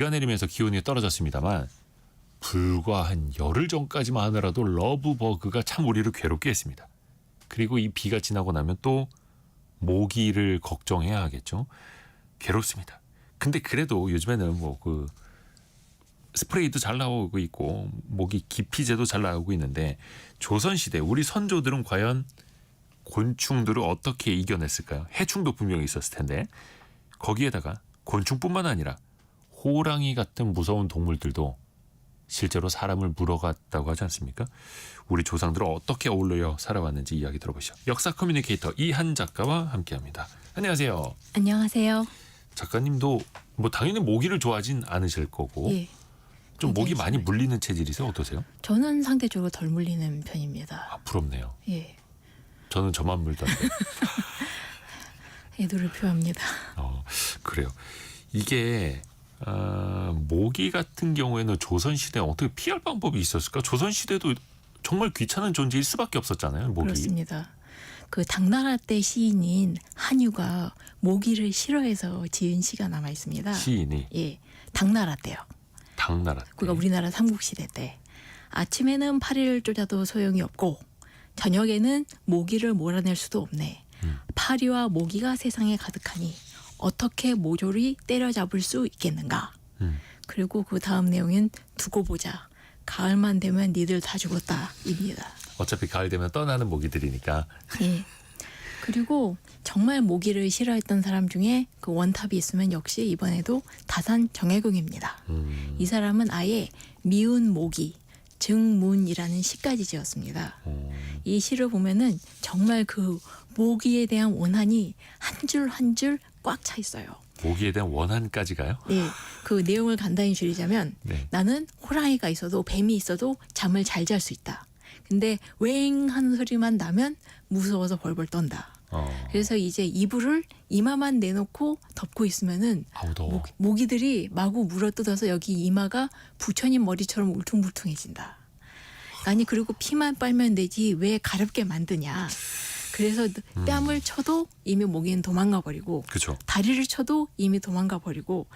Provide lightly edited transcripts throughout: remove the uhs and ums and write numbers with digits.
비가 내리면서 기온이 떨어졌습니다만 불과 한 열흘 전까지만 하더라도 러브버그가 참 우리를 괴롭게 했습니다. 그리고 이 비가 지나고 나면 또 모기를 걱정해야 하겠죠. 괴롭습니다. 근데 그래도 요즘에는 뭐 그 스프레이도 잘 나오고 있고 모기 기피제도 잘 나오고 있는데 조선시대 우리 선조들은 과연 곤충들을 어떻게 이겨냈을까요? 해충도 분명히 있었을 텐데 거기에다가 곤충뿐만 아니라 호랑이 같은 무서운 동물들도 실제로 사람을 물어갔다고 하지 않습니까? 우리 조상들은 어떻게 어울려 살아왔는지 이야기 들어보시죠. 역사 커뮤니케이터 이한 작가와 함께합니다. 안녕하세요. 안녕하세요. 작가님도 뭐 당연히 모기를 좋아하진 않으실 거고 예. 좀 모기 많이 싫어요. 물리는 체질이세요? 어떠세요? 저는 상대적으로 덜 물리는 편입니다. 아, 부럽네요. 예. 저는 저만 물던데. 애도를 표합니다. 그래요. 이게 모기 같은 경우에는 조선시대에 어떻게 피할 방법이 있었을까? 조선시대도 정말 귀찮은 존재일 수밖에 없었잖아요. 모기. 그렇습니다. 그 당나라 때 시인인 한유가 모기를 싫어해서 지은 시가 남아 있습니다. 시인이 예. 당나라 때요. 당나라 때. 그러니까 우리나라 삼국시대 때. 아침에는 파리를 쫓아도 소용이 없고 저녁에는 모기를 몰아낼 수도 없네. 파리와 모기가 세상에 가득하니 어떻게 모조리 때려잡을 수 있겠는가. 그리고 그 다음 내용은 두고 보자. 가을만 되면 니들 다 죽었다 입니다. 어차피 가을 되면 떠나는 모기들이니까. 예. 그리고 정말 모기를 싫어했던 사람 중에 그 원탑이 있으면 역시 이번에도 다산 정혜궁입니다. 이 사람은 아예 미운 모기 증문이라는 시까지 지었습니다. 이 시를 보면은 정말 그 모기에 대한 원한이 한 줄 한 줄 꽉 차 있어요. 모기에 대한 원한까지 가요? 네, 그 내용을 간단히 줄이자면 네. 나는 호랑이가 있어도 뱀이 있어도 잠을 잘 잘 수 있다. 근데 웽 하는 소리만 나면 무서워서 벌벌 떤다. 그래서 이제 이불을 이마만 내놓고 덮고 있으면은 아우 더워. 모기들이 마구 물어뜯어서 여기 이마가 부처님 머리처럼 울퉁불퉁해진다. 아니 그리고 피만 빨면 되지 왜 가렵게 만드냐. 그래서 뺨을 쳐도 이미 모기는 도망가 버리고 그렇죠. 다리를 쳐도 이미 도망가 버리고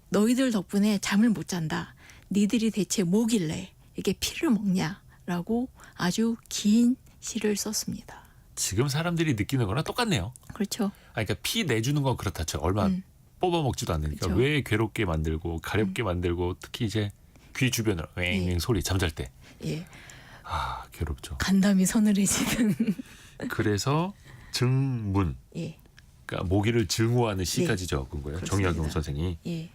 너희들 덕분에 잠을 못 잔다. 니들이 대체 뭐길래 이렇게 피를 먹냐라고 아주 긴 시를 썼습니다. 지금 사람들이 느끼는 거랑 똑같네요. 그렇죠. 그러니까 피 내주는 건 그렇다 쳐. 얼마 뽑아먹지도 않으니까 그쵸. 왜 괴롭게 만들고 가렵게 만들고 특히 이제 귀 주변으로 웽웽 예. 소리 잠잘 때. 예, 아 괴롭죠. 간담이 서늘해지는. 그래서 증문. 예, 그러니까 모기를 증오하는 시까지 적은 거예요. 그렇습니다. 정약용 선생이. 예.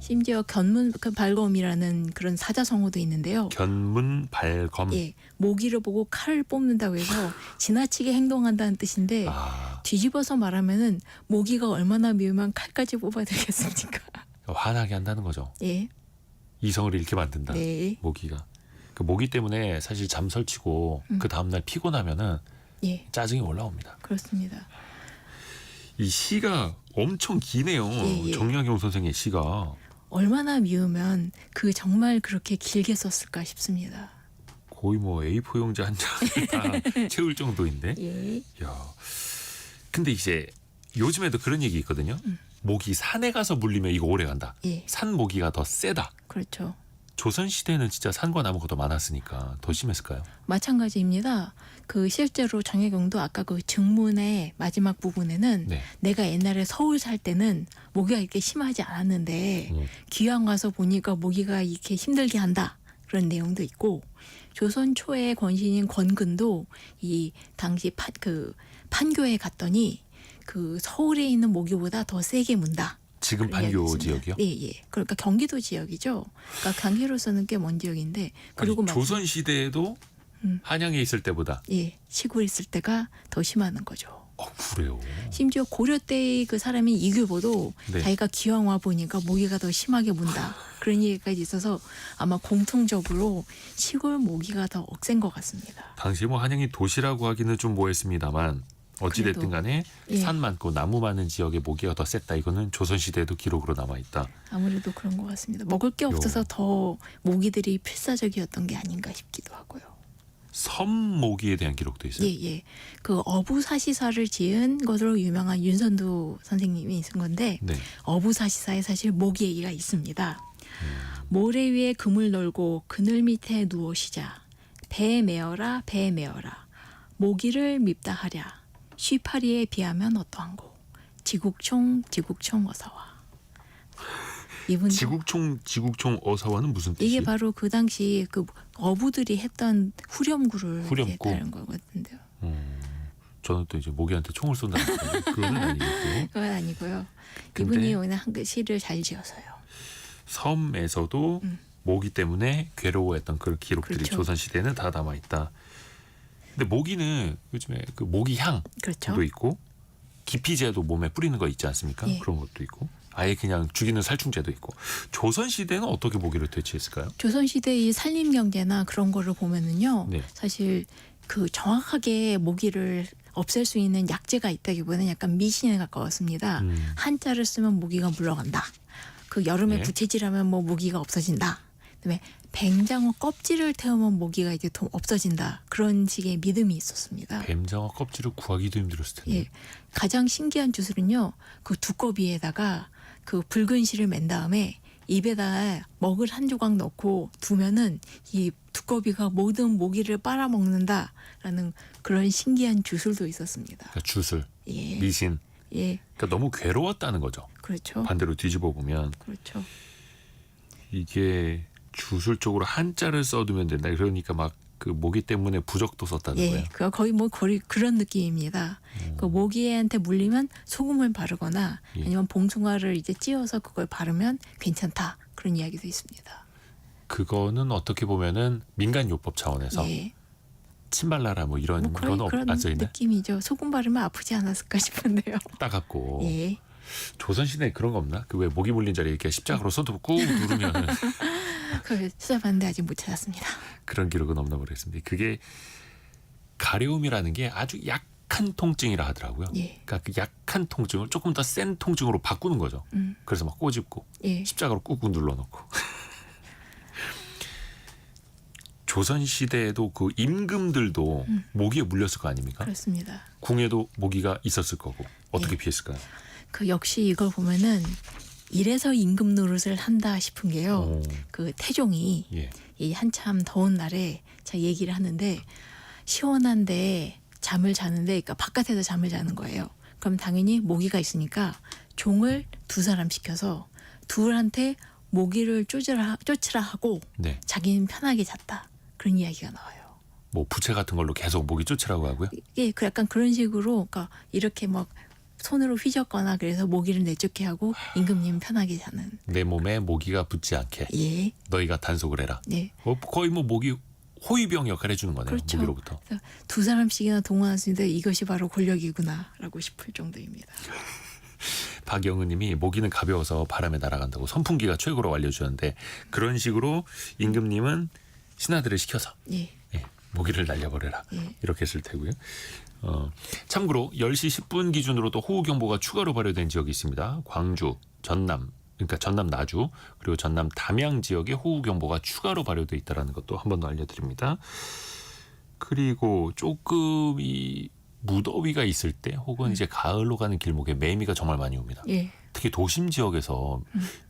심지어 견문 발검이라는 그런 사자성어도 있는데요. 견문 발검. 예, 모기를 보고 칼을 뽑는다고 해서 지나치게 행동한다는 뜻인데 아, 뒤집어서 말하면은 모기가 얼마나 미우면 칼까지 뽑아들겠습니까? 화나게 한다는 거죠. 예, 이성을 잃게 만든다. 네, 모기가. 그 모기 때문에 사실 잠 설치고 그 다음날 피곤하면은 예, 짜증이 올라옵니다. 그렇습니다. 이 시가 엄청 기네요. 예. 정약용 선생의 시가. 얼마나 미우면 그 정말 그렇게 길게 썼을까 싶습니다. 거의 뭐 A4 용지 한 장을 다 채울 정도인데. 예, 야. 근데 이제 요즘에도 그런 얘기 있거든요. 모기 산에 가서 물리면 이거 오래 간다. 예, 산 모기가 더 세다. 그렇죠. 조선 시대는 진짜 산과 나무가 더 많았으니까 더 심했을까요? 마찬가지입니다. 그 실제로 정혜경도 아까 그 증문의 마지막 부분에는 네. 내가 옛날에 서울 살 때는 모기가 이렇게 심하지 않았는데 귀양 와서 보니까 모기가 이렇게 힘들게 한다. 그런 내용도 있고 조선 초의 권신인 권근도 이 당시 판교에 갔더니 그 서울에 있는 모기보다 더 세게 문다. 지금 그런 판교 이야기가 있습니다. 지역이요? 예, 예. 그러니까 경기도 지역이죠. 그러니까 경기로서는 꽤 먼 지역인데 그리고 아니, 조선 시대에도 한양에 있을 때보다. 예, 시골에 있을 때가 더 심하는 거죠. 그래요. 심지어 고려 때의 그 사람인 이규보도 네. 자기가 기왕 와 보니까 모기가 더 심하게 문다. 그런 얘기까지 있어서 아마 공통적으로 시골 모기가 더 억센 것 같습니다. 당시 뭐 한양이 도시라고 하기는 좀 뭐했습니다만 어찌됐든 간에 예. 산 많고 나무 많은 지역에 모기가 더 셌다. 이거는 조선 시대에도 기록으로 남아있다. 아무래도 그런 것 같습니다. 먹을 게 없어서 더 모기들이 필사적이었던 게 아닌가 싶기도 하고요. 섬모기에 대한 기록도 있어요. 예. 그 어부사시사를 지은 것으로 유명한 윤선두 선생님이 쓴 건데 네. 어부사시사에 사실 모기 얘기가 있습니다. 모래 위에 그물 널고 그늘 밑에 누워 쉬자. 배 메어라 배 메어라. 모기를 밉다 하랴. 쉬파리에 비하면 어떠한고. 지국총 지국총 어서와. 이분 지국총 어사와는 무슨 뜻이에요? 이게 바로 그 당시 그 어부들이 했던 후렴구를 후렴구? 했다는 거거든요. 저는 또 이제 모기한테 총을 쏜다는 건데 그거는 아니겠고. 그건 아니고요. 근데- 이분이 오늘 한 시를 잘 지어서요. 섬에서도 모기 때문에 괴로워했던 그 기록들이 그렇죠. 조선시대에는 다 남아있다. 근데 모기는 요즘에 그 모기향도 그렇죠. 있고 기피제도 몸에 뿌리는 거 있지 않습니까? 예. 그런 것도 있고 아예 그냥 죽이는 살충제도 있고. 조선시대는 어떻게 모기를 대체했을까요? 조선시대 이 산림 경제나 그런 거를 보면은요. 네. 사실 그 정확하게 모기를 없앨 수 있는 약재가 있다기보다는 약간 미신에 가까웠습니다. 한자를 쓰면 모기가 물러간다. 그 여름에 네. 부채질하면 뭐 모기가 없어진다. 그다음에 뱅장어 껍질을 태우면 모기가 이제 좀 없어진다. 그런 식의 믿음이 있었습니다. 뱀장어 껍질을 구하기도 힘들었을 텐데. 예. 가장 신기한 주술은요. 그 두꺼비에다가 그 붉은 실을 맨 다음에 입에다 먹을 한 조각 넣고 두면은 이 두꺼비가 모든 모기를 빨아먹는다라는 그런 신기한 주술도 있었습니다. 그러니까 주술, 예. 미신. 예. 그러니까 너무 괴로웠다는 거죠. 그렇죠. 반대로 뒤집어 보면 그렇죠. 이게 주술 쪽으로 한자를 써두면 된다. 그러니까 막 그 모기 때문에 부적도 썼다는 예. 거예요. 그거 거의 뭐 거의 그런 느낌입니다. 그 모기한테 물리면 소금을 바르거나 예. 아니면 봉숭아를 이제 찧어서 그걸 바르면 괜찮다. 그런 이야기도 있습니다. 그거는 어떻게 보면은 민간요법 차원에서 예. 침발라라 뭐 이런 뭐 그런 건 안 써있네. 느낌이죠. 소금 바르면 아프지 않았을까 싶은데요. 따갑고. 예. 조선시대에 그런 거 없나? 그 왜 모기 물린 자리에 이렇게 십자가로 손톱 꾹 누르면 그걸 찾아봤는데 아직 못 찾았습니다. 그런 기록은 없나 모르겠습니다. 그게 가려움이라는 게 아주 약한 통증이라 하더라고요. 예. 그러니까 그 약한 통증을 조금 더 센 통증으로 바꾸는 거죠. 그래서 막 꼬집고 예. 십자가로 꾹꾹 눌러놓고. 조선시대에도 그 임금들도 모기에 물렸을 거 아닙니까? 그렇습니다. 궁에도 모기가 있었을 거고 어떻게 예. 피했을까요? 그 역시 이걸 보면은 이래서 임금 노릇을 한다 싶은 게요. 오, 그 태종이 예. 이 한참 더운 날에 자 얘기를 하는데 시원한데 잠을 자는데 그러니까 바깥에서 잠을 자는 거예요. 그럼 당연히 모기가 있으니까 종을 2사람 시켜서 둘한테 모기를 쫓으라 하고 네. 자기는 편하게 잤다. 그런 이야기가 나와요. 뭐 부채 같은 걸로 계속 모기 쫓으라고 하고요. 예, 그 약간 그런 식으로 그러니까 이렇게 막 손으로 휘젓거나 그래서 모기를 내쫓게 하고 임금님 편하게 자는. 내 몸에 모기가 붙지 않게 예, 너희가 단속을 해라. 네. 거의 뭐 모기 호위병 역할 해주는 거네요. 그렇죠. 모기로부터. 그래서 2사람씩이나 동원하시는데 이것이 바로 권력이구나라고 싶을 정도입니다. 박영은님이 모기는 가벼워서 바람에 날아간다고 선풍기가 최고로 알려주셨는데 그런 식으로 임금님은 신하들을 시켜서 예, 예, 모기를 날려버려라 예. 이렇게 했을 테고요. 참고로 10시 10분 기준으로도 호우경보가 추가로 발효된 지역이 있습니다. 광주, 전남, 그러니까 전남 나주 그리고 전남 담양 지역에 호우경보가 추가로 발효돼 있다는 것도 한 번 더 알려드립니다. 그리고 조금 이 무더위가 있을 때 혹은 이제 가을로 가는 길목에 매미가 정말 많이 옵니다. 예. 특히 도심 지역에서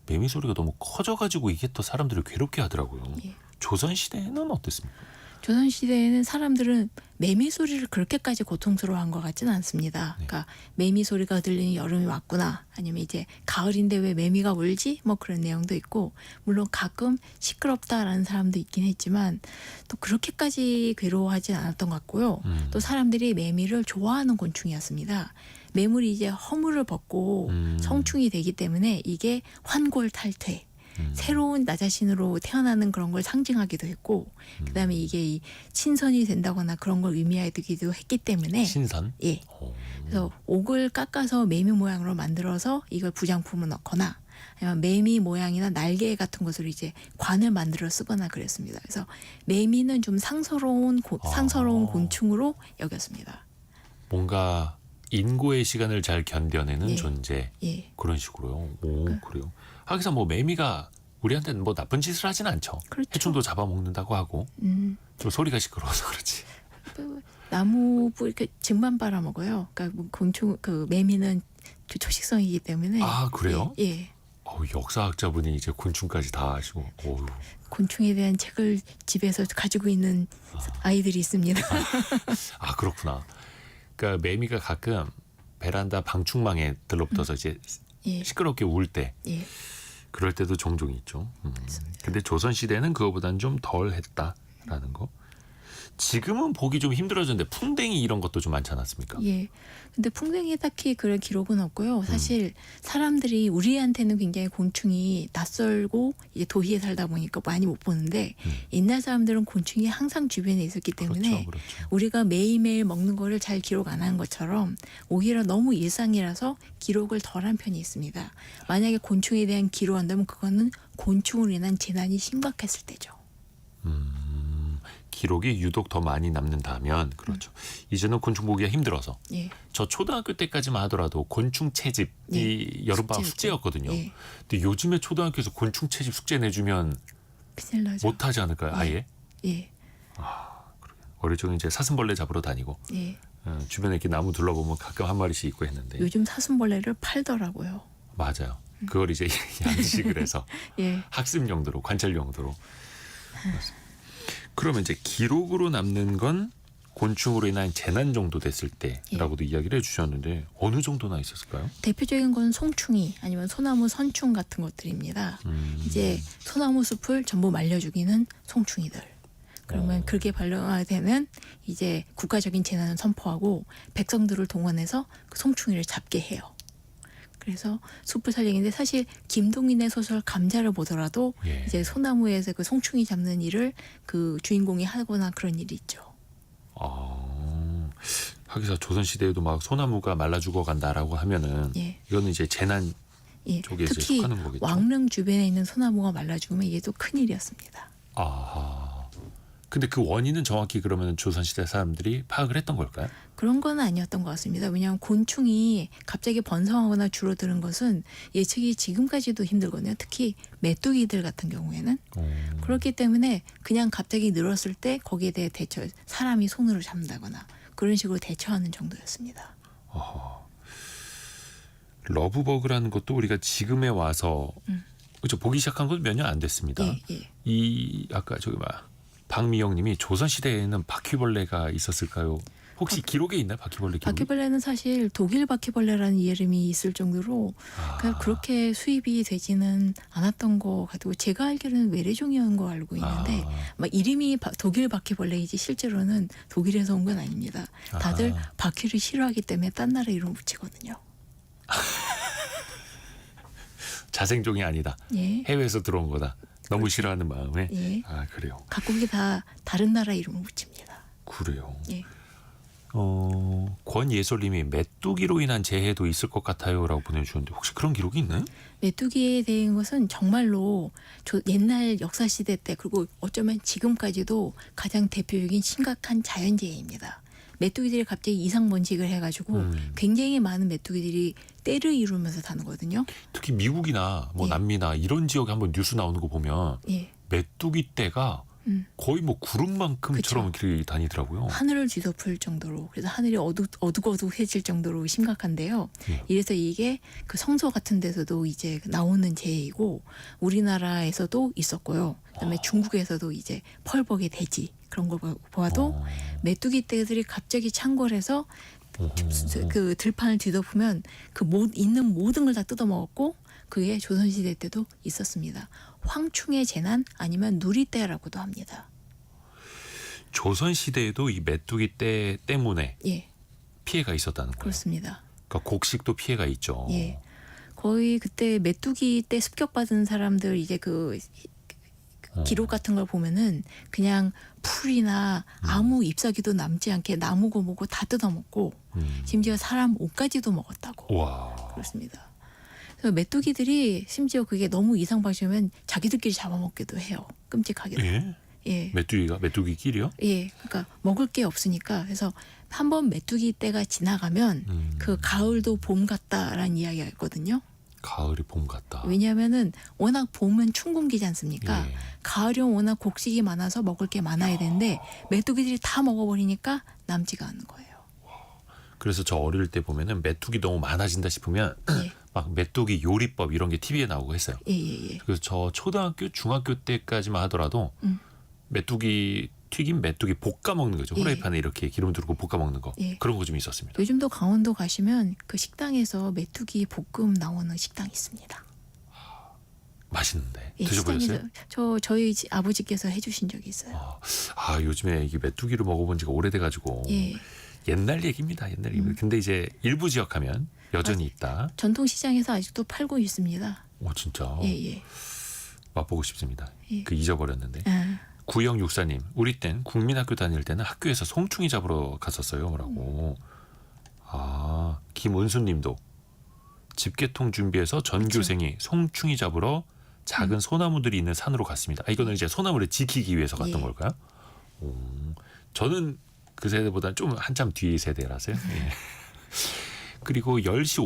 매미 소리가 너무 커져가지고 이게 또 사람들을 괴롭게 하더라고요. 예. 조선 시대에는 어땠습니까? 조선 시대에는 사람들은 매미 소리를 그렇게까지 고통스러워한 것 같지는 않습니다. 네. 그러니까 매미 소리가 들리는 여름이 왔구나, 아니면 이제 가을인데 왜 매미가 울지? 뭐 그런 내용도 있고, 물론 가끔 시끄럽다라는 사람도 있긴 했지만 또 그렇게까지 괴로워하진 않았던 것 같고요. 또 사람들이 매미를 좋아하는 곤충이었습니다. 매물이 이제 허물을 벗고 성충이 되기 때문에 이게 환골탈퇴. 새로운 나 자신으로 태어나는 그런 걸 상징하기도 했고, 그다음에 이게 이 친선이 된다거나 그런 걸 의미하기도 했기 때문에 신선? 예. 그래서 옥을 깎아서 매미 모양으로 만들어서 이걸 부장품을 넣거나 아니면 매미 모양이나 날개 같은 것으로 이제 관을 만들어 쓰거나 그랬습니다. 그래서 매미는 좀 상서로운 곤충으로 여겼습니다. 뭔가 인고의 시간을 잘 견뎌내는 예. 존재 예. 그런 식으로요. 오 그래요. 하기사 뭐 매미가 우리한테는 뭐 나쁜 짓을 하진 않죠. 그렇죠. 해충도 잡아먹는다고 하고 좀 소리가 시끄러워서 그렇지. 나무 이렇게 즙만 빨아먹어요. 그러니까 뭐 곤충 그 매미는 초식성이기 때문에. 아 그래요? 예. 예. 역사학자분이 이제 곤충까지 다 아시고. 어휴. 곤충에 대한 책을 집에서 가지고 있는 아이들이 있습니다. 아 그렇구나. 그러니까 매미가 가끔 베란다 방충망에 들러붙어서 이제 예. 시끄럽게 울 때 예. 그럴 때도 종종 있죠. 근데 조선 시대는 그거보다는 좀 덜 했다라는 거. 지금은 보기 좀 힘들어졌는데 풍뎅이 이런 것도 좀 많지 않았습니까? 예. 근데 풍뎅이 딱히 그런 기록은 없고요. 사실 사람들이 우리한테는 굉장히 곤충이 낯설고 이제 도시에 살다 보니까 많이 못 보는데 옛날 사람들은 곤충이 항상 주변에 있었기 때문에 그렇죠. 우리가 매일매일 먹는 거를 잘 기록 안 한 것처럼 오히려 너무 일상이라서 기록을 덜한 편이 있습니다. 만약에 곤충에 대한 기록한다면 그거는 곤충으로 인한 재난이 심각했을 때죠. 기록이 유독 더 많이 남는다면 그렇죠. 이제는 곤충 보기가 힘들어서 예. 저 초등학교 때까지만 하더라도 곤충 채집이 예. 여름방학 숙제였죠. 숙제였거든요. 예. 근데 요즘에 초등학교에서 곤충 채집 숙제 내주면 큰일 나죠. 못하지 않을까요? 아예? 예. 어릴 적에 이제 사슴벌레 잡으러 다니고 예. 주변에 이렇게 나무 둘러보면 가끔 한 마리씩 있고 했는데 요즘 사슴벌레를 팔더라고요. 맞아요. 그걸 이제 양식을 해서 예. 학습 용도로 관찰 용도로. 그러면 이제 기록으로 남는 건 곤충으로 인한 재난 정도 됐을 때라고도 이야기를 해주셨는데 어느 정도나 있었을까요? 대표적인 건 송충이 아니면 소나무 선충 같은 것들입니다. 이제 소나무 숲을 전부 말려 죽이는 송충이들. 그러면 그렇게 발령되면 이제 국가적인 재난을 선포하고 백성들을 동원해서 그 송충이를 잡게 해요. 그래서 숲을 살리는데 사실 김동인의 소설 감자를 보더라도 예. 이제 소나무에서 그 송충이 잡는 일을 그 주인공이 하거나 그런 일이 있죠. 하기사 조선 시대에도 막 소나무가 말라 죽어간다라고 하면은 예. 이거는 이제 재난 예. 쪽에 이제 특히 속하는 거겠죠. 왕릉 주변에 있는 소나무가 말라 죽으면 이게 또 큰일이었습니다. 아하. 근데 그 원인은 정확히 그러면 조선 시대 사람들이 파악을 했던 걸까요? 그런 건 아니었던 것 같습니다. 왜냐하면 곤충이 갑자기 번성하거나 줄어드는 것은 예측이 지금까지도 힘들거든요. 특히 메뚜기들 같은 경우에는. 그렇기 때문에 그냥 갑자기 늘었을 때 거기에 대해 대처, 사람이 손으로 잡는다거나 그런 식으로 대처하는 정도였습니다. 러브버그라는 것도 우리가 지금에 와서 그렇죠. 보기 시작한 건 몇 년 안 됐습니다. 예, 예. 이 아까 저기 박미영님이 조선 시대에는 바퀴벌레가 있었을까요? 혹시 기록에 있나요? 바퀴벌레 기록? 바퀴벌레는 사실 독일 바퀴벌레라는 이름이 있을 정도로 그렇게 수입이 되지는 않았던 것 같고 제가 알기로는 외래종이었던 거 알고 있는데 막 이름이 독일 바퀴벌레이지 실제로는 독일에서 온 건 아닙니다. 다들 바퀴를 싫어하기 때문에 딴 나라 이름 붙이거든요. 자생종이 아니다. 예. 해외에서 들어온 거다. 너무 싫어하는 마음에. 예. 그래요. 각국이 다 다른 나라 이름을 붙입니다. 그래요. 예. 권예솔님이 메뚜기로 인한 재해도 있을 것 같아요라고 보내주셨는데 혹시 그런 기록이 있나요? 메뚜기에 대한 것은 정말로 옛날 역사 시대 때 그리고 어쩌면 지금까지도 가장 대표적인 심각한 자연재해입니다. 메뚜기들이 갑자기 이상 번식을 해가지고 굉장히 많은 메뚜기들이 떼를 이루면서 다니거든요. 특히 미국이나 뭐 예. 남미나 이런 지역에 한번 뉴스 나오는 거 보면 예. 메뚜기 떼가 거의 뭐 구름만큼처럼 이렇게 다니더라고요. 하늘을 뒤덮을 정도로 그래서 하늘이 어둑어둑해질 정도로 심각한데요. 예. 이래서 이게 그 성서 같은 데서도 이제 나오는 재해이고 우리나라에서도 있었고요. 그다음에 중국에서도 이제 펄벅의 돼지 그런 걸 보아도 메뚜기 떼들이 갑자기 창궐해서 그 들판을 뒤덮으면 그 있는 모든 걸 다 뜯어먹었고 그게 조선시대 때도 있었습니다. 황충의 재난 아니면 누리떼라고도 합니다. 조선 시대에도 이 메뚜기 떼 때문에 예, 피해가 있었다는 거예요. 그렇습니다. 그러니까 곡식도 피해가 있죠. 예, 거의 그때 메뚜기 떼 습격받은 사람들 이제 그 기록 같은 걸 보면은 그냥 풀이나 아무 잎사귀도 남지 않게 나무고 뭐고 다 뜯어먹고 심지어 사람 옷까지도 먹었다고. 와. 그렇습니다. 그래서 메뚜기들이 심지어 그게 너무 이상 방식이면 자기들끼리 잡아먹기도 해요. 끔찍하게도. 예? 예. 메뚜기끼리요? 예. 그러니까 먹을 게 없으니까 그래서 한번 메뚜기 때가 지나가면 그 가을도 봄 같다라는 이야기가 있거든요. 가을이 봄 같다. 왜냐하면은 워낙 봄은 춘궁기지 않습니까? 예. 가을은 워낙 곡식이 많아서 먹을 게 많아야 되는데 메뚜기들이 다 먹어버리니까 남지가 않는 거예요. 그래서 저 어릴 때 보면은 메뚜기 너무 많아진다 싶으면 예. 막 메뚜기 요리법 이런 게 TV에 나오고 했어요. 예. 그래서 저 초등학교, 중학교 때까지만 하더라도 메뚜기 튀김, 메뚜기 볶아 먹는 거죠. 예. 후라이팬에 이렇게 기름 두르고 볶아 먹는 거. 예. 그런 거 좀 있었습니다. 요즘도 강원도 가시면 그 식당에서 메뚜기 볶음 나오는 식당이 있습니다. 맛있는데 예, 드셔보셨어요? 식당에서 저희 아버지께서 해주신 적이 있어요. 요즘에 이게 메뚜기를 먹어본 지가 오래돼가지고 예. 옛날 얘기입니다. 옛날 얘기입니다. 근데 이제 일부 지역 하면 여전히 있다. 전통시장에서 아직도 팔고 있습니다. 오 진짜 예. 맛보고 싶습니다. 예. 그 잊어버렸는데. 아, 구영육사님, 우리 땐 국민학교 다닐 때는 학교에서 송충이 잡으러 갔었어요. 뭐라고. 김은수님도 집게통 준비해서 전교생이 송충이 잡으러 작은 소나무들이 있는 산으로 갔습니다. 이거는 이제 소나무를 지키기 위해서 갔던 예. 걸까요? 저는 그 세대보다는 좀 한참 뒤 세대라서요. 예. 그리고 10시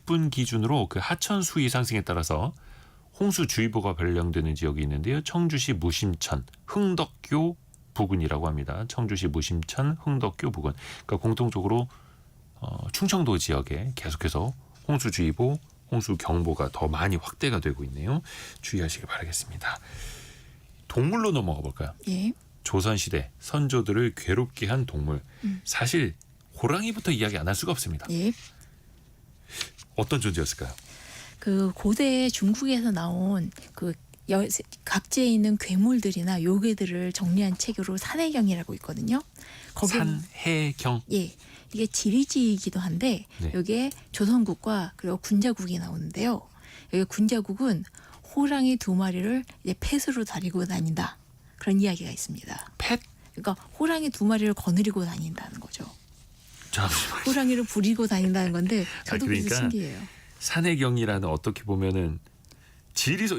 50분 기준으로 그 하천 수위 상승에 따라서 홍수주의보가 발령되는 지역이 있는데요. 청주시 무심천, 흥덕교 부근이라고 합니다. 청주시 무심천, 흥덕교 부근. 그러니까 공통적으로 충청도 지역에 계속해서 홍수주의보, 홍수경보가 더 많이 확대가 되고 있네요. 주의하시길 바라겠습니다. 동물로 넘어가 볼까요? 예. 조선시대 선조들을 괴롭게 한 동물. 사실 호랑이부터 이야기 안 할 수가 없습니다. 예. 어떤 존재였을까요? 그 고대 중국에서 나온 그 각지에 있는 괴물들이나 요괴들을 정리한 책으로 산해경이라고 있거든요. 산해경. 예. 이게 지리지이기도 한데 네. 여기에 조선국과 그리고 군자국이 나오는데요. 여기 군자국은 호랑이 2마리를 이제 펫으로 다니고 다닌다. 그런 이야기가 있습니다. 펫? 그러니까 호랑이 2마리를 거느리고 다닌다는 거죠. 잠시만요. 호랑이를 부리고 다닌다는 건데 저도 그러니까 그래서 신기해요. 산해경이라는 어떻게 보면은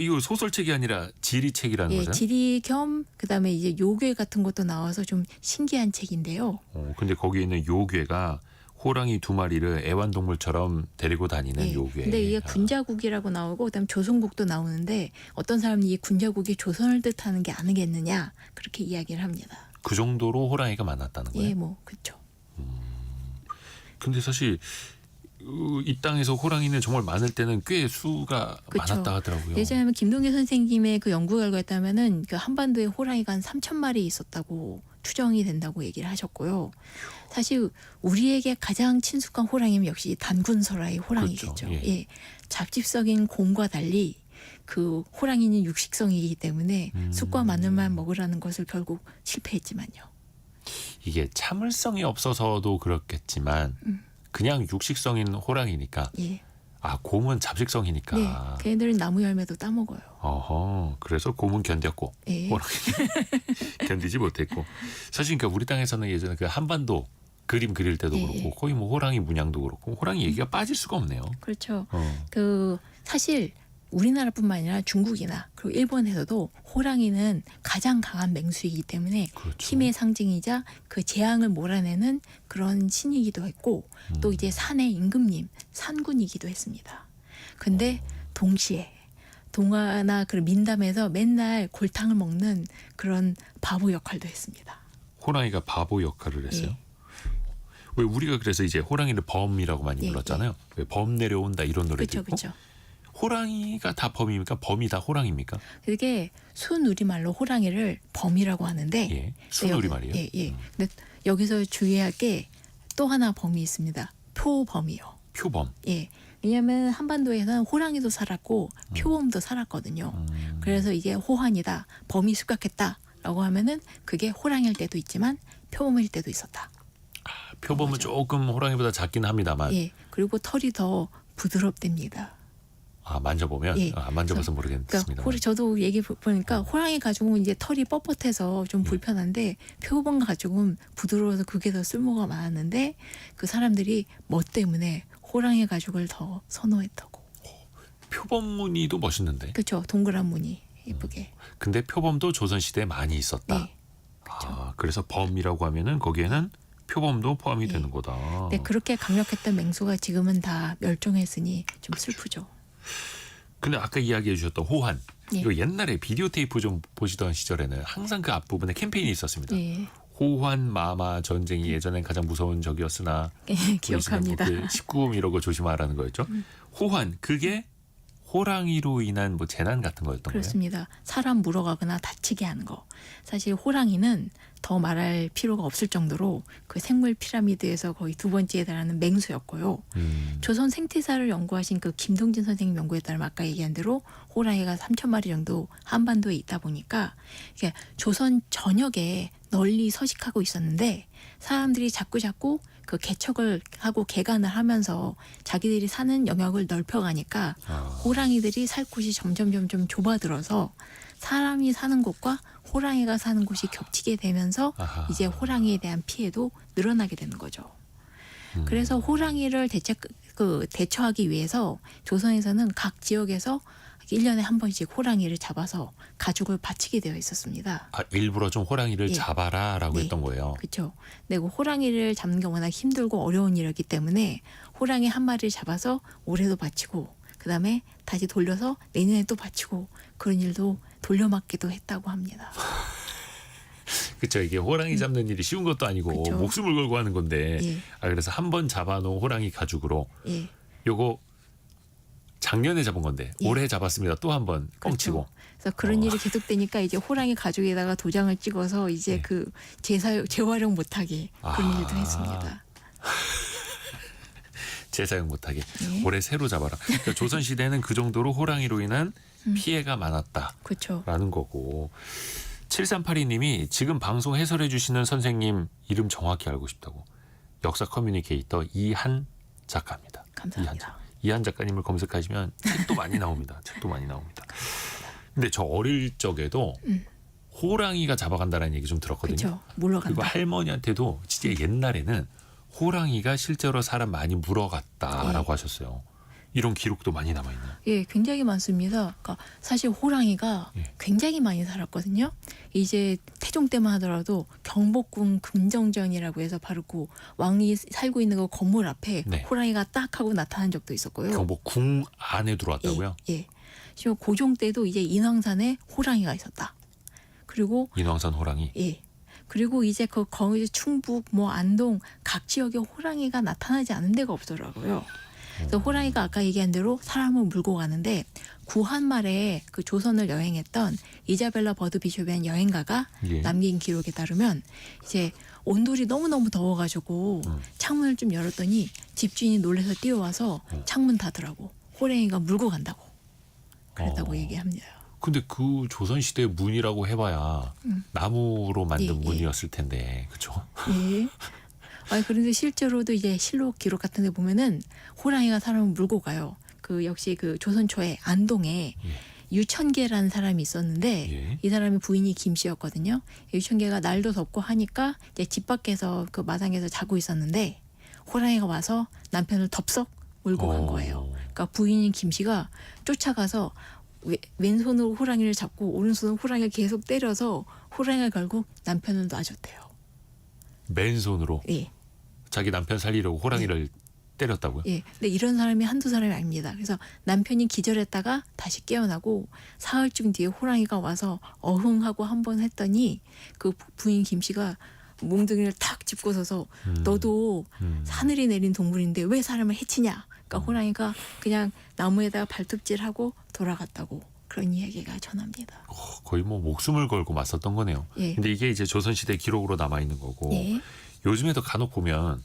이거 소설책이 아니라 지리책이라는 예, 거죠. 지리 겸 그다음에 이제 요괴 같은 것도 나와서 좀 신기한 책인데요. 근데 거기에 있는 요괴가 호랑이 2마리를 애완동물처럼 데리고 다니는 예. 요괴. 근데 이게 군자국이라고 나오고 그다음 조선국도 나오는데 어떤 사람이 이 군자국이 조선을 뜻하는 게 아니겠느냐 그렇게 이야기를 합니다. 그 정도로 호랑이가 많았다는 거예요. 예, 뭐 그렇죠. 근데 사실 이 땅에서 호랑이는 정말 많을 때는 꽤 수가 그쵸. 많았다 하더라고요. 예전에 김동규 선생님의 그 연구 결과에 따르면은 그 한반도에 호랑이가 한 3,000마리 있었다고 추정이 된다고 얘기를 하셨고요. 사실 우리에게 가장 친숙한 호랑이는 역시 단군설화의 호랑이겠죠. 그렇죠. 예. 예. 잡집성인 곰과 달리 그 호랑이는 육식성이기 때문에 쑥과 마늘만 먹으라는 것을 결국 실패했지만요. 이게 참을성이 없어서도 그렇겠지만 그냥 육식성인 호랑이니까 예. 곰은 잡식성이니까. 네. 걔네들은 나무 열매도 따먹어요. 그래서 곰은 견뎠고 예. 호랑이는 견디지 못했고. 사실 그러니까 우리 땅에서는 예전에 그 한반도 그림 그릴 때도 예. 그렇고 거의 뭐 호랑이 문양도 그렇고 호랑이 얘기가 빠질 수가 없네요. 그렇죠. 어. 그 사실 우리나라뿐만 아니라 중국이나 그리고 일본에서도 호랑이는 가장 강한 맹수이기 때문에 그렇죠. 힘의 상징이자 그 재앙을 몰아내는 그런 신이기도 했고 또 이제 산의 임금님, 산군이기도 했습니다. 근데 동시에 동화나 그 민담에서 맨날 골탕을 먹는 그런 바보 역할도 했습니다. 호랑이가 바보 역할을 했어요. 예. 왜 우리가 그래서 이제 호랑이를 범이라고 많이 예, 불렀잖아요. 왜 범 내려온다 이런 노래도 그렇죠, 있고. 그렇죠. 호랑이가 다 범입니까? 범이 다 호랑이입니까? 그게 순우리말로 호랑이를 범이라고 하는데 예. 순우리 말이에요. 예, 예. 근데 여기서 주의할 게 또 하나 범이 있습니다. 표범이요. 표범. 예. 왜냐하면 한반도에는 호랑이도 살았고 표범도 살았거든요. 그래서 이게 호환이다, 범이 습격했다라고 하면은 그게 호랑이일 때도 있지만 표범일 때도 있었다. 표범은 조금 호랑이보다 작긴 합니다만 예. 그리고 털이 더 부드럽답니다. 만져보면 예. 만져봐서 그러니까 모르겠습니다. 저도 얘기 보니까 호랑이 가죽은 이제 털이 뻣뻣해서 좀 불편한데 표범 가죽은 부드러워서 그게 더 쓸모가 많았는데 그 사람들이 뭐 때문에 호랑이 가죽을 더 선호했다고. 표범 무늬도 멋있는데. 그렇죠. 동그란 무늬 예쁘게. 근데 표범도 조선시대에 많이 있었다. 네. 그래서 범이라고 하면은 거기에는 표범도 포함이 예. 되는 거다. 네, 그렇게 강력했던 맹수가 지금은 다 멸종했으니 좀 슬프죠. 근데 아까 이야기해 주셨던 호환. 예. 이거 옛날에 비디오 테이프 좀 보시던 시절에는 항상 그 앞부분에 캠페인이 있었습니다. 예. 호환 마마 전쟁이 예전엔 가장 무서운 적이었으나 예, 기억합니다. 19금 이런 거 조심하라는 거였죠. 호환 그게 호랑이로 인한 뭐 재난 같은 거였던 거예요. 그렇습니다. 사람 물어가거나 다치게 하는 거. 사실 호랑이는 더 말할 필요가 없을 정도로 그 생물 피라미드에서 거의 두 번째에 달하는 맹수였고요. 조선 생태사를 연구하신 그 김동진 선생님 연구에 따르면 아까 얘기한 대로 호랑이가 3천 마리 정도 한반도에 있다 보니까 이게 조선 전역에 널리 서식하고 있었는데 사람들이 자꾸 그 개척을 하고 개간을 하면서 자기들이 사는 영역을 넓혀가니까 호랑이들이 살 곳이 점점 좁아들어서 사람이 사는 곳과 호랑이가 사는 곳이 겹치게 되면서 아하. 이제 호랑이에 대한 피해도 늘어나게 되는 거죠. 그래서 호랑이를 대처하기 위해서 조선에서는 각 지역에서 1년에 한 번씩 호랑이를 잡아서 가죽을 바치게 되어 있었습니다. 아, 일부러 좀 호랑이를 예. 잡아라라고 네. 했던 거예요. 그렇죠. 근데 그 호랑이를 잡는 게 워낙 힘들고 어려운 일이었기 때문에 호랑이 한 마리를 잡아서 올해도 바치고 그다음에 다시 돌려서 내년에 또 바치고 그런 일도 돌려막기도 했다고 합니다. 그렇죠. 이게 호랑이 잡는 일이 쉬운 것도 아니고 그쵸. 목숨을 걸고 하는 건데. 예. 그래서 한 번 잡아놓은 호랑이 가죽으로 예. 요거 작년에 잡은 건데 예. 올해 잡았습니다. 또 한 번 뻥치고. 그렇죠. 그래서 그런 일이 계속되니까 이제 호랑이 가죽에다가 도장을 찍어서 이제 네. 그 재활용 못하게 그런 아. 일도 했습니다. 재사용 못하게. 예. 올해 새로 잡아라. 그러니까 조선시대는 그 정도로 호랑이로 인한 피해가 많았다라는 그렇죠. 거고. 7382님이 지금 방송 해설해 주시는 선생님 이름 정확히 알고 싶다고. 역사 커뮤니케이터 이한 작가입니다. 감사합니다. 이한 작가님을 검색하시면 책도 많이 나옵니다. 책도 많이 나옵니다. 근데 저 어릴 적에도 호랑이가 잡아간다는 얘기 좀 들었거든요. 그렇죠. 그리고 물러간다. 할머니한테도 진짜 옛날에는 호랑이가 실제로 사람 많이 물어갔다라고 하셨어요. 이런 기록도 많이 남아있네요. 예, 굉장히 많습니다. 그러니까 사실 호랑이가 예. 굉장히 많이 살았거든요. 이제 태종 때만 하더라도 경복궁 금정전이라고 해서 바로 그 왕이 살고 있는 그 건물 앞에 네. 호랑이가 딱 하고 나타난 적도 있었고요. 경복궁 안에 들어왔다고요? 예, 예. 지금 고종 때도 이제 인왕산에 호랑이가 있었다. 그리고 인왕산 호랑이. 예. 그리고 이제 그 거기 충북 뭐 안동 각 지역에 호랑이가 나타나지 않은 데가 없더라고요. 그래서 호랑이가 아까 얘기한 대로 사람을 물고 가는데 구한 말에 그 조선을 여행했던 이자벨라 버드 비숍이라는 여행가가 예. 남긴 기록에 따르면 이제 온돌이 너무너무 더워가지고 창문을 좀 열었더니 집주인이 놀라서 뛰어와서 창문 닫으라고 호랑이가 물고 간다고 그랬다고 얘기합니다. 근데 그 조선시대 문이라고 해봐야 나무로 만든 예, 예. 문이었을 텐데, 그렇죠? 예. 아 그런데 실제로도 이제 실록 기록 같은 데 보면은 호랑이가 사람을 물고 가요. 그 역시 그 조선 초에 안동에 유천계라는 사람이 있었는데 예. 이 사람이 부인이 김씨였거든요. 유천계가 날도 덥고 하니까 이제 집 밖에서 그 마당에서 자고 있었는데 호랑이가 와서 남편을 덥석 물고 간 거예요. 그러니까 부인인 김씨가 쫓아가서 왼손으로 호랑이를 잡고 오른손으로 호랑이를 계속 때려서 호랑이가 결국 남편을 놔줬대요. 맨손으로 예. 자기 남편 살리려고 호랑이를 때렸다고요? 예. 근데 이런 사람이 한두 사람이 아닙니다. 그래서 남편이 기절했다가 다시 깨어나고 사흘쯤 뒤에 호랑이가 와서 어흥하고 한 번 했더니 그 부인 김 씨가 몽둥이를 탁 짚고 서서 너도 하늘이 내린 동물인데 왜 사람을 해치냐. 그러니까 호랑이가 그냥 나무에다가 발톱질하고 돌아갔다고 그런 이야기가 전합니다. 거의 뭐 목숨을 걸고 맞섰던 거네요. 예. 근데 이게 이제 조선시대 기록으로 남아있는 거고 예. 요즘에도 간혹 보면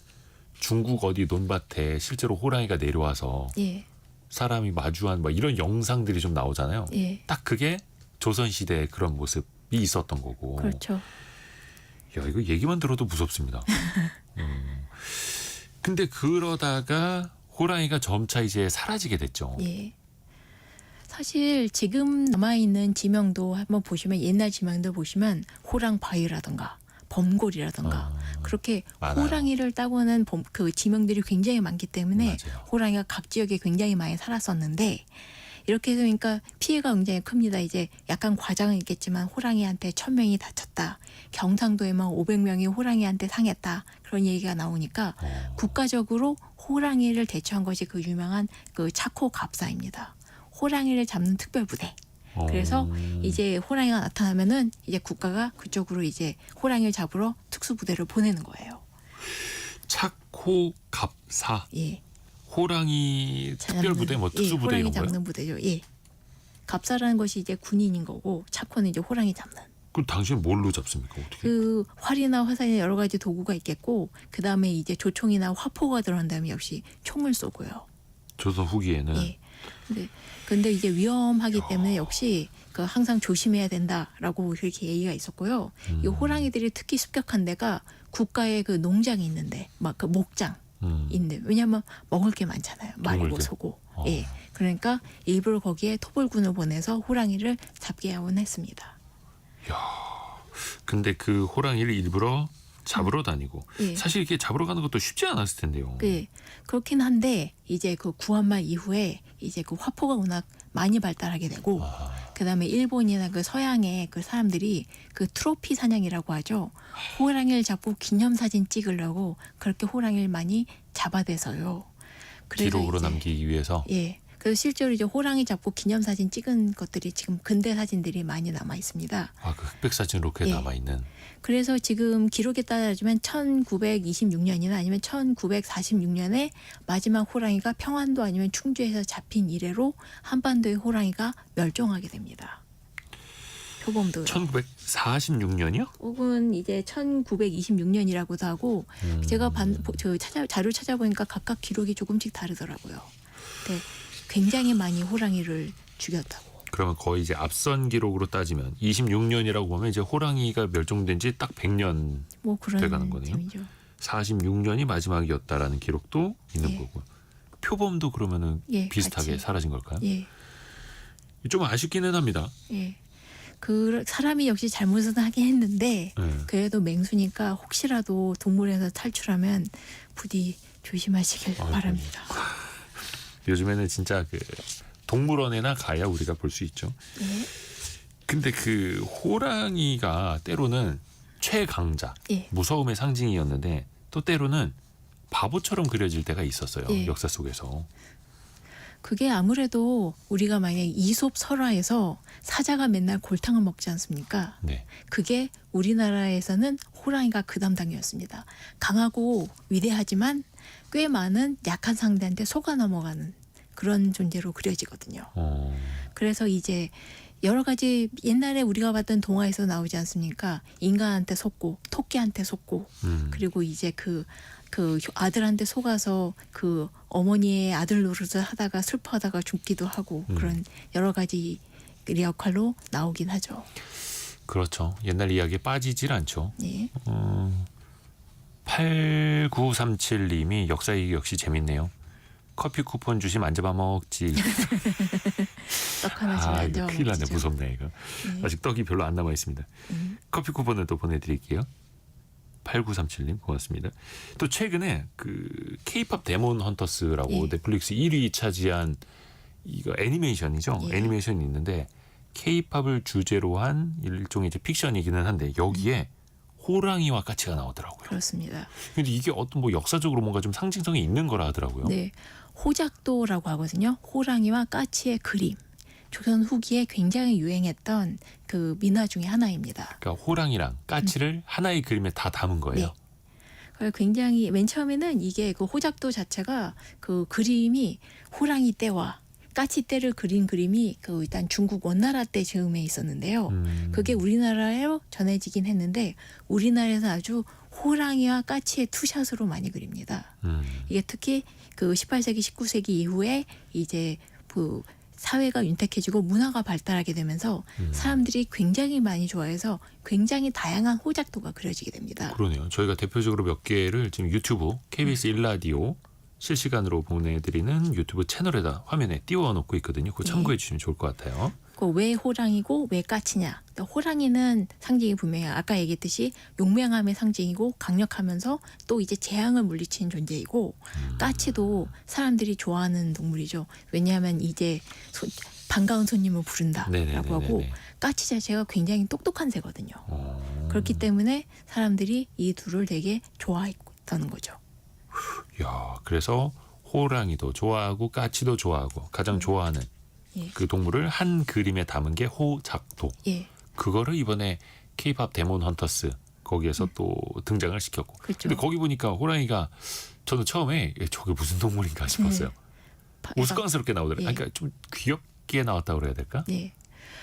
중국 어디 논밭에 실제로 호랑이가 내려와서 예. 사람이 마주한 뭐 이런 영상들이 좀 나오잖아요. 예. 딱 그게 조선시대의 그런 모습이 있었던 거고. 그렇죠. 야, 이거 얘기만 들어도 무섭습니다. 근데 그러다가 호랑이가 점차 이제 사라지게 됐죠. 예. 사실 지금 남아있는 지명도 한번 보시면 옛날 지명도 보시면 호랑바위라든가 범골이라든가 그렇게 많아요. 호랑이를 따고는 그 지명들이 굉장히 많기 때문에 맞아요. 호랑이가 각 지역에 굉장히 많이 살았었는데 이렇게 해서 그러니까 피해가 굉장히 큽니다. 이제 약간 과장은 있겠지만 호랑이한테 1,000명이 다쳤다. 경상도에만 500명이 호랑이한테 상했다. 그런 얘기가 나오니까 국가적으로 호랑이를 대처한 것이 그 유명한 그 차코 갑사입니다. 호랑이를 잡는 특별부대. 그래서 이제 호랑이가 나타나면은 이제 국가가 그쪽으로 이제 호랑이를 잡으러 특수부대를 보내는 거예요. 착호갑사. 예. 호랑이 특별부대, 뭐 예, 특수부대 호랑이 이런 거요? 잡는 부대죠. 예. 갑사라는 것이 이제 군인인 거고 착호는 이제 호랑이 잡는. 그럼 당신은 뭘로 잡습니까? 어떻게? 그 활이나 화살이나 여러 가지 도구가 있겠고 그 다음에 이제 조총이나 화포가 들어간다면 역시 총을 쏘고요. 조선 후기에는 예. 근데 이제 위험하기 때문에 역시 그 항상 조심해야 된다라고 그렇게 얘기가 있었고요. 이 호랑이들이 특히 습격한 데가 국가의 그 농장이 있는데 막 그 목장. 있는데 왜냐하면 먹을 게 많잖아요. 말이고 먹을 게. 소고. 예. 그러니까 일부러 거기에 토벌군을 보내서 호랑이를 잡게 하곤 했습니다. 근데 그 호랑이를 일부러 잡으러 다니고 예. 사실 이렇게 잡으러 가는 것도 쉽지 않았을 텐데요. 예. 그렇긴 한데 이제 그 구한말 이후에 이제 그 화포가 워낙 많이 발달하게 되고 그다음에 일본이나 그 서양의 그 사람들이 그 트로피 사냥이라고 하죠. 호랑이를 잡고 기념사진 찍으려고 그렇게 호랑이를 많이 잡아대서요. 그래서 기록으로 이제, 남기기 위해서. 예. 그래서 실제로 이제 호랑이 잡고 기념사진 찍은 것들이 지금 근대 사진들이 많이 남아 있습니다. 아, 그 흑백 사진으로 그게 예. 남아 있는. 그래서 지금 기록에 따르면 1926년이나 아니면 1946년에 마지막 호랑이가 평안도 아니면 충주에서 잡힌 이래로 한반도의 호랑이가 멸종하게 됩니다. 표범도 1946년이요? 혹은 이제 1926년이라고도 하고 제가 자료 찾아보니까 각각 기록이 조금씩 다르더라고요. 근데 굉장히 많이 호랑이를 죽였다고. 그러면 거의 이제 앞선 기록으로 따지면 26년이라고 보면 이제 호랑이가 멸종된 지 딱 100년 뭐 그런 돼가는 거네요. 셈이죠. 46년이 마지막이었다라는 기록도 있는 예. 거고. 표범도 그러면은 예, 비슷하게 같이. 사라진 걸까요? 예. 좀 아쉽기는 합니다. 예. 그 사람이 역시 잘못은 하긴 했는데 예. 그래도 맹수니까 혹시라도 동물에서 탈출하면 부디 조심하시길 아이고. 바랍니다. 요즘에는 진짜 그 동물원에나 가야 우리가 볼 수 있죠. 예. 근데 그 호랑이가 때로는 최강자, 예. 무서움의 상징이었는데 또 때로는 바보처럼 그려질 때가 있었어요. 예. 역사 속에서. 그게 아무래도 우리가 만약에 이솝 설화에서 사자가 맨날 골탕을 먹지 않습니까? 네. 그게 우리나라에서는 호랑이가 그 담당이었습니다. 강하고 위대하지만 꽤 많은 약한 상대한테 속아 넘어가는 그런 존재로 그려지거든요. 그래서 이제 여러 가지 옛날에 우리가 봤던 동화에서 나오지 않습니까? 인간한테 속고 토끼한테 속고 그리고 이제 그 아들한테 속아서 그 어머니의 아들 노릇을 하다가 슬퍼하다가 죽기도 하고 그런 여러 가지 역할로 나오긴 하죠. 그렇죠. 옛날 이야기에 빠지질 않죠. 예. 8937님이 역사 얘기 역시 재밌네요. 커피 쿠폰 주시면 안 잡아 먹지. 떡 하나 주면 아, 안 이거 잡아 큰일 나네. 먹지죠. 무섭네 이거. 예. 아직 떡이 별로 안 남아 있습니다. 커피 쿠폰을 또 보내드릴게요. 8937님 고맙습니다. 또 최근에 그 K-팝 데몬 헌터스라고 예. 넷플릭스 1위 차지한 이거 애니메이션이죠. 예. 애니메이션이 있는데 K-팝을 주제로 한 일종의 이제 픽션이기는 한데 여기에 호랑이와 까치가 나오더라고요. 그렇습니다. 근데 이게 어떤 뭐 역사적으로 뭔가 좀 상징성이 있는 거라 하더라고요. 네. 호작도라고 하거든요. 호랑이와 까치의 그림. 조선 후기에 굉장히 유행했던 그 민화 중에 하나입니다. 그러니까 호랑이랑 까치를 하나의 그림에 다 담은 거예요. 네. 그래서 굉장히 맨 처음에는 이게 그 호작도 자체가 그 그림이 호랑이 떼와 까치 떼를 그린 그림이 그 일단 중국 원나라 때 즈음에 있었는데요. 그게 우리나라로 전해지긴 했는데 우리나라에서 아주 호랑이와 까치의 투샷으로 많이 그립니다. 이게 특히 그 18세기, 19세기 이후에 이제 그 사회가 윤택해지고 문화가 발달하게 되면서 사람들이 굉장히 많이 좋아해서 굉장히 다양한 호작도가 그려지게 됩니다. 그러네요. 저희가 대표적으로 몇 개를 지금 유튜브 KBS 1라디오 실시간으로 보내드리는 유튜브 채널에다 화면에 띄워놓고 있거든요. 그거 참고해 주시면 좋을 것 같아요. 왜 호랑이고 왜 까치냐? 호랑이는 상징이 분명히 아까 얘기했듯이 용맹함의 상징이고 강력하면서 또 이제 재앙을 물리치는 존재이고 까치도 사람들이 좋아하는 동물이죠. 왜냐하면 이제 반가운 손님을 부른다라고 하고 까치 자체가 굉장히 똑똑한 새거든요. 그렇기 때문에 사람들이 이 둘을 되게 좋아했다는 거죠. 야, 그래서 호랑이도 좋아하고 까치도 좋아하고 가장 좋아하는 예. 그 동물을 한 그림에 담은 게 호작도. 예. 그거를 이번에 케이팝 데몬 헌터스 거기에서 또 등장을 시켰고. 그렇죠. 근데 거기 보니까 호랑이가 저는 처음에 저게 무슨 동물인가 싶었어요. 우스꽝스럽게 나오더라고요. 예. 그러니까 좀 귀엽게 나왔다고 그래야 될까? 네.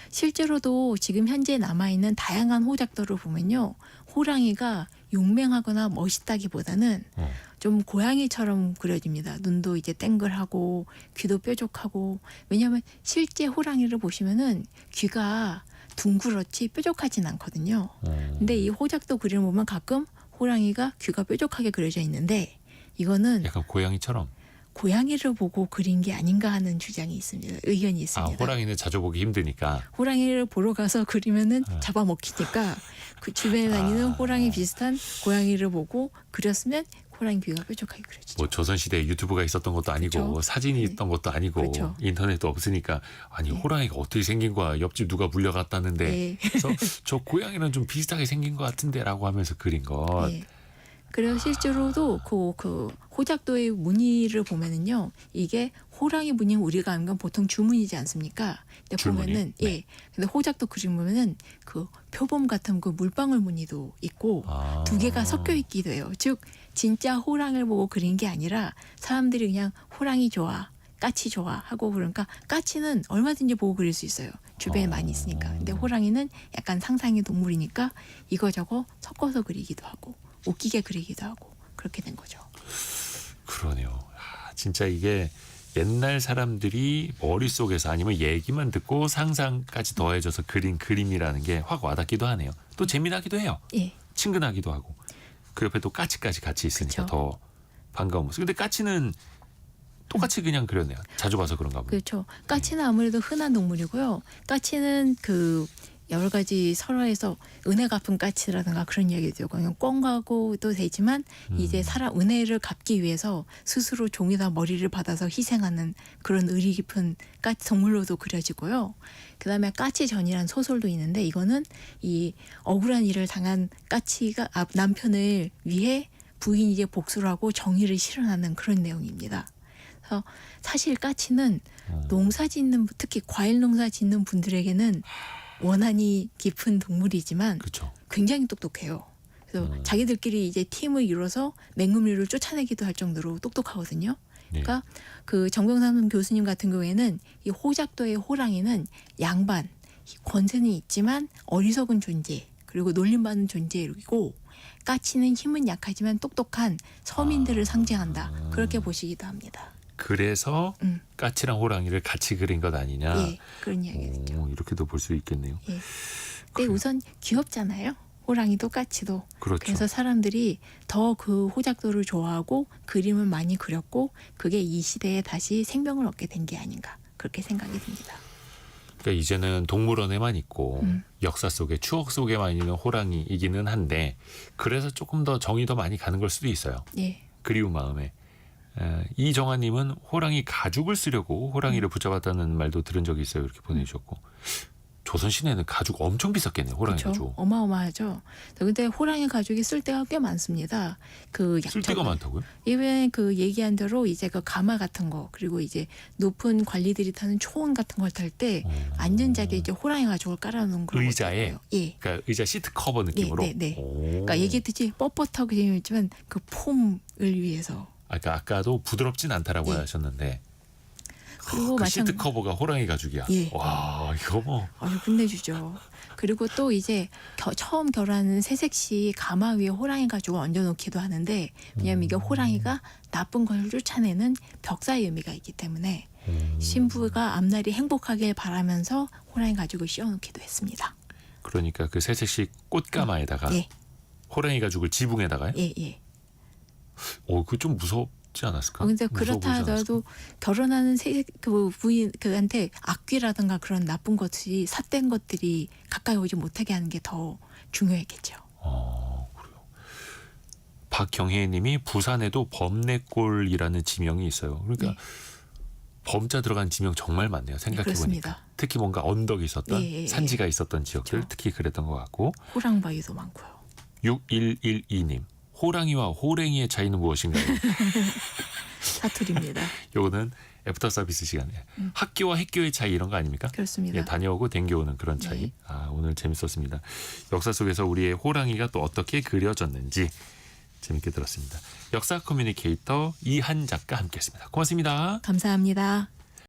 실제로도 지금 현재 남아있는 다양한 호작도를 보면요. 호랑이가 용맹하거나 멋있다기보다는 좀 고양이처럼 그려집니다. 눈도 이제 땡글하고 귀도 뾰족하고. 왜냐하면 실제 호랑이를 보시면은 귀가 둥그렇지 뾰족하진 않거든요. 근데 이 호작도 그림을 보면 가끔 호랑이가 귀가 뾰족하게 그려져 있는데 이거는 약간 고양이처럼. 고양이를 보고 그린 게 아닌가 하는 주장이 있습니다. 의견이 아, 있습니다. 호랑이는 자주 보기 힘드니까. 호랑이를 보러 가서 그리면은 잡아먹히니까 그 주변에 다니는 호랑이 비슷한 고양이를 보고 그렸으면 호랑이 귀가 뾰족하게 그려지죠. 뭐 조선시대에 유튜브가 있었던 것도 아니고 그렇죠. 사진이 있던 것도 아니고 그렇죠. 인터넷도 없으니까 아니 호랑이가 어떻게 생긴 거야. 옆집 누가 물려갔다는데. 네. 그래서 저 고양이는 좀 비슷하게 생긴 것 같은데 라고 하면서 그린 것. 네. 그래서 실제로도 그 호작도의 무늬를 보면은요, 이게 호랑이 무늬는 우리가 아는 건 보통 주무늬지 않습니까? 근데 줄무늬? 보면은 네. 예, 근데 호작도 그림 보면은 그 표범 같은 그 물방울 무늬도 있고 아. 두 개가 섞여 있기도 해요. 즉 진짜 호랑이를 보고 그린 게 아니라 사람들이 그냥 호랑이 좋아, 까치 좋아 하고 그러니까 까치는 얼마든지 보고 그릴 수 있어요. 주변에 많이 있으니까. 근데 호랑이는 약간 상상의 동물이니까 이거저거 섞어서 그리기도 하고 웃기게 그리기도 하고 그렇게 된 거죠. 그러네요. 아, 진짜 이게 옛날 사람들이 머릿속에서 아니면 얘기만 듣고 상상까지 더해져서 그린 그림이라는 게 확 와닿기도 하네요. 또 재미나기도 해요. 예, 친근하기도 하고. 그 옆에 또 까치까지 같이 있으니까 그쵸. 더 반가운 모습. 근데 까치는 똑같이 그냥 그렸네요. 자주 봐서 그런가 보네요. 그렇죠. 까치는 아무래도 흔한 동물이고요. 까치는 그 여러 가지 설화에서 은혜 갚은 까치라든가 그런 이야기도 그냥 꿩하고도 되지만 이제 사람 은혜를 갚기 위해서 스스로 종이다 머리를 받아서 희생하는 그런 의리 깊은 까치 동물로도 그려지고요. 그다음에 까치전이라는 소설도 있는데 이거는 이 억울한 일을 당한 까치가 남편을 위해 부인이 이제 복수를 하고 정의를 실현하는 그런 내용입니다. 그래서 사실 까치는 농사 짓는 특히 과일 농사 짓는 분들에게는 원한이 깊은 동물이지만 그렇죠. 굉장히 똑똑해요. 그래서 자기들끼리 이제 팀을 이뤄서 맹금류를 쫓아내기도 할 정도로 똑똑하거든요. 네. 그러니까 그 정병삼 교수님 같은 경우에는 이 호작도의 호랑이는 양반 권세는 있지만 어리석은 존재 그리고 놀림받는 존재이고 까치는 힘은 약하지만 똑똑한 서민들을 상징한다. 그렇게 보시기도 합니다. 그래서 까치랑 호랑이를 같이 그린 것 아니냐. 예, 그런 이야기죠. 오, 이렇게도 볼 수 있겠네요. 예. 근데 우선 귀엽잖아요. 호랑이도 까치도. 그렇죠. 그래서 사람들이 더 그 호작도를 좋아하고 그림을 많이 그렸고 그게 이 시대에 다시 생명을 얻게 된 게 아닌가 그렇게 생각이 듭니다. 그러니까 이제는 동물원에만 있고 역사 속에 추억 속에만 있는 호랑이이기는 한데 그래서 조금 더 정이 더 많이 가는 걸 수도 있어요. 예, 그리운 마음에. 이정아님은 호랑이 가죽을 쓰려고 호랑이를 붙잡았다는 말도 들은 적이 있어요. 이렇게 보내주셨고 조선시대에는 가죽 엄청 비쌌겠네요. 호랑이 그렇죠. 가죽. 어마어마하죠. 근데 호랑이 가죽이 쓸 데가 꽤 많습니다. 그 쓸 데가 많다고요? 이번에 그 얘기한 대로 이제 그 가마 같은 거 그리고 이제 높은 관리들이 타는 초원 같은 걸 탈 때 안전자리에 이제 호랑이 가죽을 깔아놓은 그런 의자에? 것도 있고요. 예. 그러니까 의자 시트 커버 느낌으로. 네, 네. 오. 그러니까 얘기했듯이 뻣뻣하고 재미있지만 그 폼을 위해서 그러니까 아까도 부드럽진 않다라고 예. 하셨는데 그리고 그 마찬 시트 커버가 호랑이 가죽이야. 예. 와 이거 뭐 아주 끝내주죠. 그리고 또 이제 처음 결혼하는 새색시 가마 위에 호랑이 가죽을 얹어놓기도 하는데 왜냐하면 이게 호랑이가 나쁜 것을 쫓아내는 벽사의 의미가 있기 때문에 신부가 앞날이 행복하길 바라면서 호랑이 가죽을 씌워놓기도 했습니다. 그러니까 그 새색시 꽃가마에다가 예, 호랑이 가죽을 지붕에다가요? 예, 예. 그거 좀 무섭지 않았을까? 근데 무서워 보이지 그렇다 하더라도 결혼하는 그 부인 그한테 악귀라든가 그런 나쁜 것이 삿된 것들이 가까이 오지 못하게 하는 게 더 중요했겠죠. 그래요. 박경혜님이 부산에도 범내골이라는 지명이 있어요. 그러니까 네. 범자 들어간 지명 정말 많네요. 생각해 보니까. 그렇습니다. 특히 뭔가 언덕이 있었던 예, 예, 산지가 있었던 지역들 그렇죠. 특히 그랬던 것 같고. 호랑바위도 많고요. 6112님 호랑이와 호랭이의 차이는 무엇인가요? 사투리입니다. 요거는 애프터 서비스 시간에 학교와 학교의 차이 이런 거 아닙니까? 그렇습니다. 예, 다녀오고 댕겨오는 그런 차이. 네. 오늘 재밌었습니다. 역사 속에서 우리의 호랑이가 또 어떻게 그려졌는지 재밌게 들었습니다. 역사 커뮤니케이터 이한 작가 함께했습니다. 고맙습니다. 감사합니다.